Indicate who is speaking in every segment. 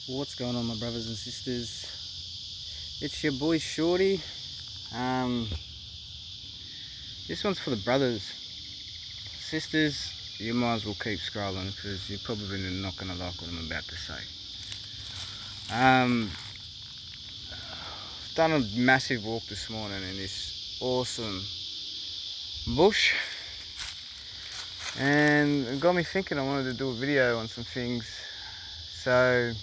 Speaker 1: What's going on, my brothers and sisters? It's your boy Shorty. Um, this one's for the brothers. Sisters, you might as well keep scrolling because you're probably not going to like what I'm about to say. I've done a massive walk this morning in this awesome bush, and it got me thinking I wanted to do a video on some things. So,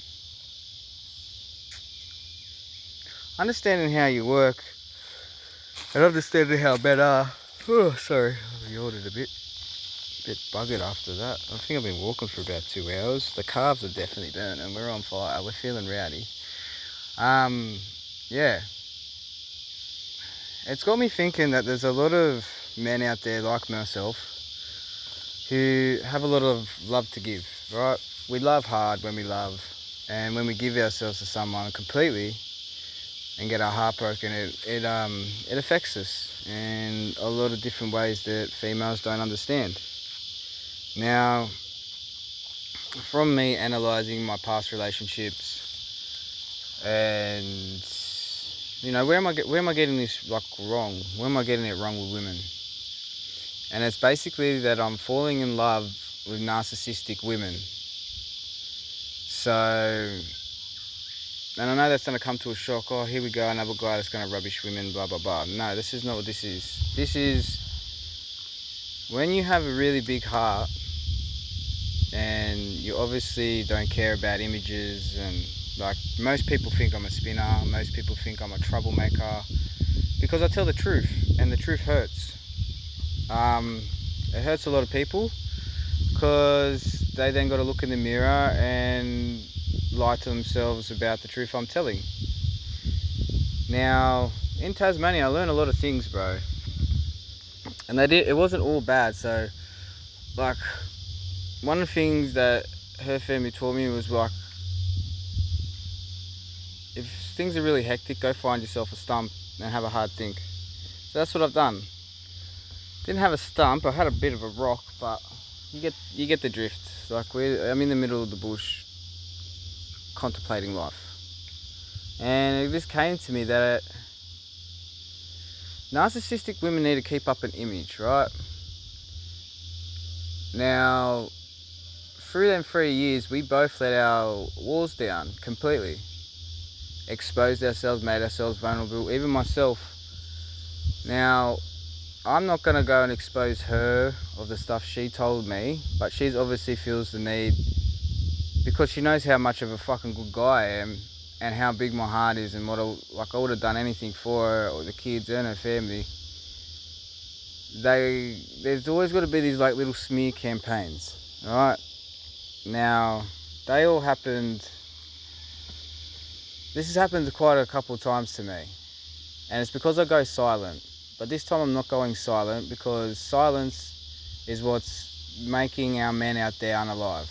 Speaker 1: understanding how you work and understanding how men are. Oh, sorry, I yawed a bit buggered after that. I think I've been walking for about 2 hours. The calves are definitely burning. We're on fire. We're feeling rowdy. Yeah. It's got me thinking that there's a lot of men out there like myself who have a lot of love to give, right? We love hard when we love, and when we give ourselves to someone completely and get our heart broken, it affects us in a lot of different ways that females don't understand. Now, from me analysing my past relationships, and where am I getting this wrong? Where am I getting it wrong with women? And it's basically that I'm falling in love with narcissistic women. So, and I know that's going to come to a shock. Oh, here we go, another guy that's going to rubbish women, blah blah blah. No, this is not what this is. This is when you have a really big heart and you obviously don't care about images, and like most people think I'm a spinner, most people think I'm a troublemaker, because I tell the truth, and the truth hurts. It hurts a lot of people because they then got to look in the mirror and lie to themselves about the truth I'm telling. Now, in Tasmania, I learned a lot of things, bro, and it wasn't all bad. So, like, one of the things that her family taught me was like, if things are really hectic, go find yourself a stump and have a hard think. So that's what I've done. Didn't have a stump, I had a bit of a rock, but you get the drift. Like, I'm in the middle of the bush contemplating life. And it just came to me that narcissistic women need to keep up an image, right? Now, through them 3 years, we both let our walls down completely. Exposed ourselves, made ourselves vulnerable, even myself. Now, I'm not going to go and expose her of the stuff she told me, but she obviously feels the need, because she knows how much of a fucking good guy I am and how big my heart is, and I would have done anything for her or the kids and her family. There's always got to be these like little smear campaigns, right? Now, they all happened. This has happened quite a couple of times to me, and it's because I go silent. But this time I'm not going silent, because silence is what's making our men out there unalive.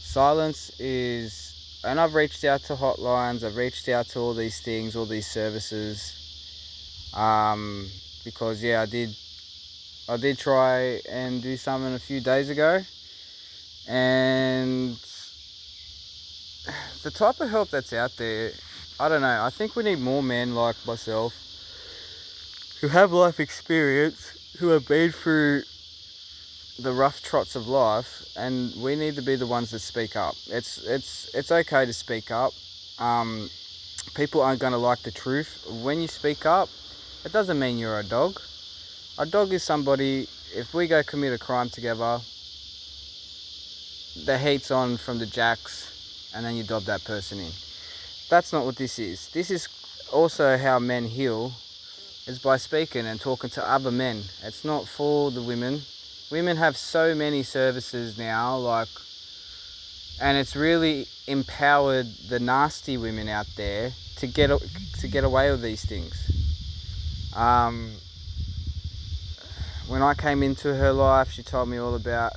Speaker 1: Silence is, and I've reached out to hotlines, I've reached out to all these things, all these services, because yeah, I did try and do something a few days ago, and the type of help that's out there, I don't know, I think we need more men like myself who have life experience, who have been through the rough trots of life, and we need to be the ones that speak up. It's okay to speak up. People aren't going to like the truth. When you speak up, it doesn't mean you're a dog. A dog is somebody, if we go commit a crime together, the heat's on from the jacks, and then you dob that person in. That's not what this is. This is also how men heal, is by speaking and talking to other men. It's not for the women. Women have so many services now, and it's really empowered the nasty women out there to get away with these things. When I came into her life, she told me all about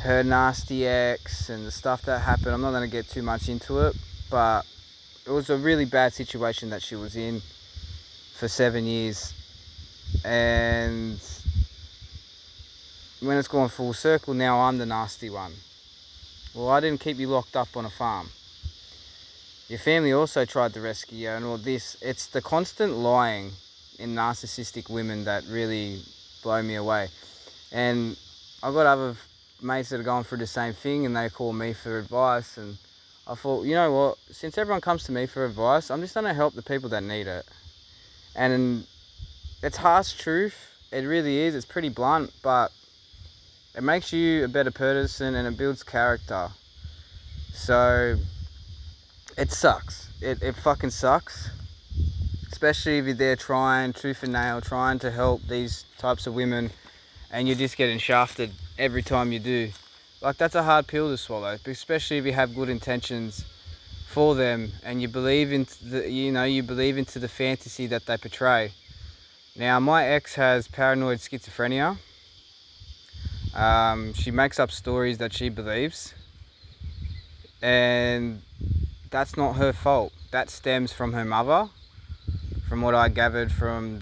Speaker 1: her nasty ex and the stuff that happened. I'm not going to get too much into it, but it was a really bad situation that she was in for 7 years. And when it's gone full circle, now I'm the nasty one. Well, I didn't keep you locked up on a farm. Your family also tried to rescue you and all this. It's the constant lying in narcissistic women that really blow me away. And I've got other mates that are going through the same thing, and they call me for advice, and I thought, you know what, since everyone comes to me for advice, I'm just going to help the people that need it. And it's harsh truth, it really is, it's pretty blunt, but it makes you a better person and it builds character. So it sucks, it fucking sucks, especially if you're there trying tooth and nail, trying to help these types of women, and you're just getting shafted every time you do. Like, that's a hard pill to swallow, especially if you have good intentions for them and you believe into the fantasy that they portray. Now, my ex has paranoid schizophrenia. She makes up stories that she believes, and that's not her fault. That stems from her mother. From what I gathered from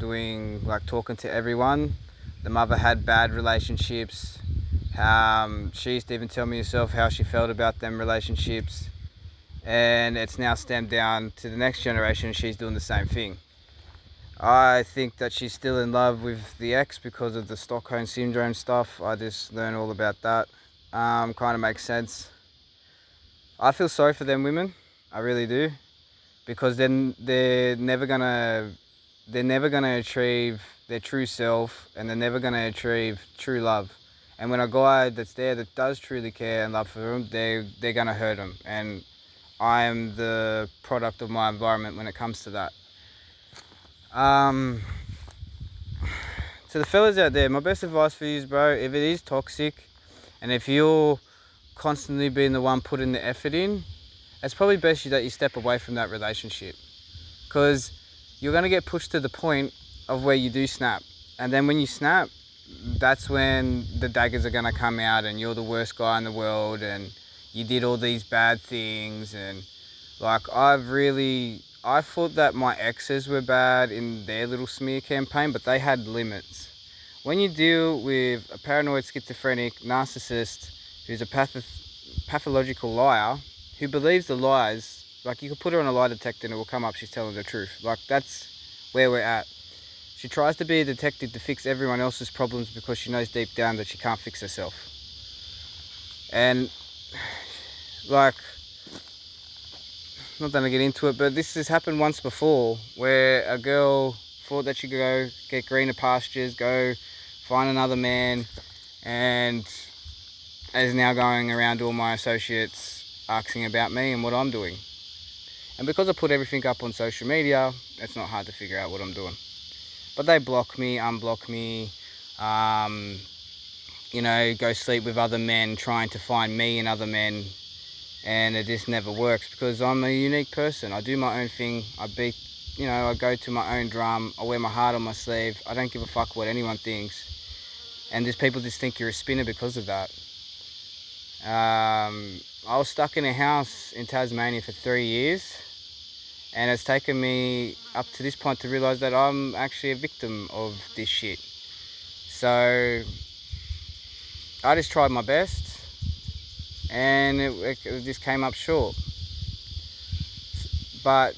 Speaker 1: talking to everyone, the mother had bad relationships. She used to even tell me herself how she felt about them relationships, and it's now stemmed down to the next generation. She's doing the same thing. I think that she's still in love with the ex because of the Stockholm Syndrome stuff. I just learned all about that. Kind of makes sense. I feel sorry for them women, I really do, because then they're never gonna achieve their true self, and they're never gonna achieve true love. And when a guy that's there that does truly care and love for them, they're gonna hurt them. And I am the product of my environment when it comes to that. To the fellas out there, my best advice for you is, bro, if it is toxic and if you're constantly being the one putting the effort in, it's probably best that you step away from that relationship, because you're going to get pushed to the point of where you do snap. And then when you snap, that's when the daggers are going to come out and you're the worst guy in the world and you did all these bad things. And I thought that my exes were bad in their little smear campaign, but they had limits. When you deal with a paranoid schizophrenic narcissist who's a pathological liar, who believes the lies, like, you could put her on a lie detector and it will come up she's telling the truth. Like, that's where we're at. She tries to be a detective to fix everyone else's problems because she knows deep down that she can't fix herself. And not gonna get into it, but this has happened once before, where a girl thought that she could go get greener pastures, go find another man, and is now going around to all my associates asking about me and what I'm doing. And because I put everything up on social media, it's not hard to figure out what I'm doing. But they block me, unblock me, go sleep with other men, trying to find me in other men, and it just never works because I'm a unique person. I do my own thing. I go to my own drum. I wear my heart on my sleeve. I don't give a fuck what anyone thinks. And these people just think you're a spinner because of that. I was stuck in a house in Tasmania for 3 years, and it's taken me up to this point to realise that I'm actually a victim of this shit. So I just tried my best, and it just came up short. But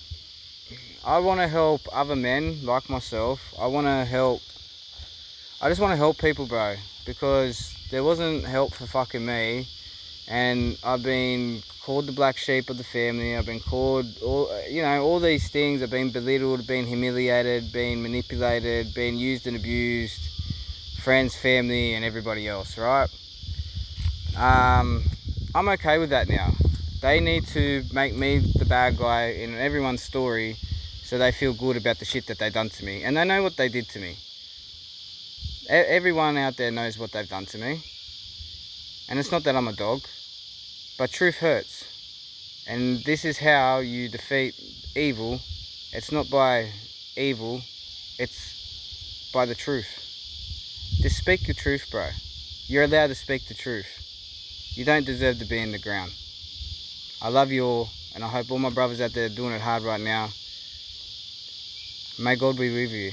Speaker 1: I want to help other men like myself. I just want to help people, bro, because there wasn't help for fucking me, and I've been called the black sheep of the family. I've been called all these things. I've been belittled, been humiliated, been manipulated, been used and abused, friends, family, and everybody else, right? I'm okay with that now. They need to make me the bad guy in everyone's story so they feel good about the shit that they done to me. And they know what they did to me. Everyone out there knows what they've done to me. And it's not that I'm a dog, but truth hurts. And this is how you defeat evil. It's not by evil, it's by the truth. Just speak your truth, bro. You're allowed to speak the truth. You don't deserve to be in the ground. I love you all, and I hope all my brothers out there are doing it hard right now. May God be with you.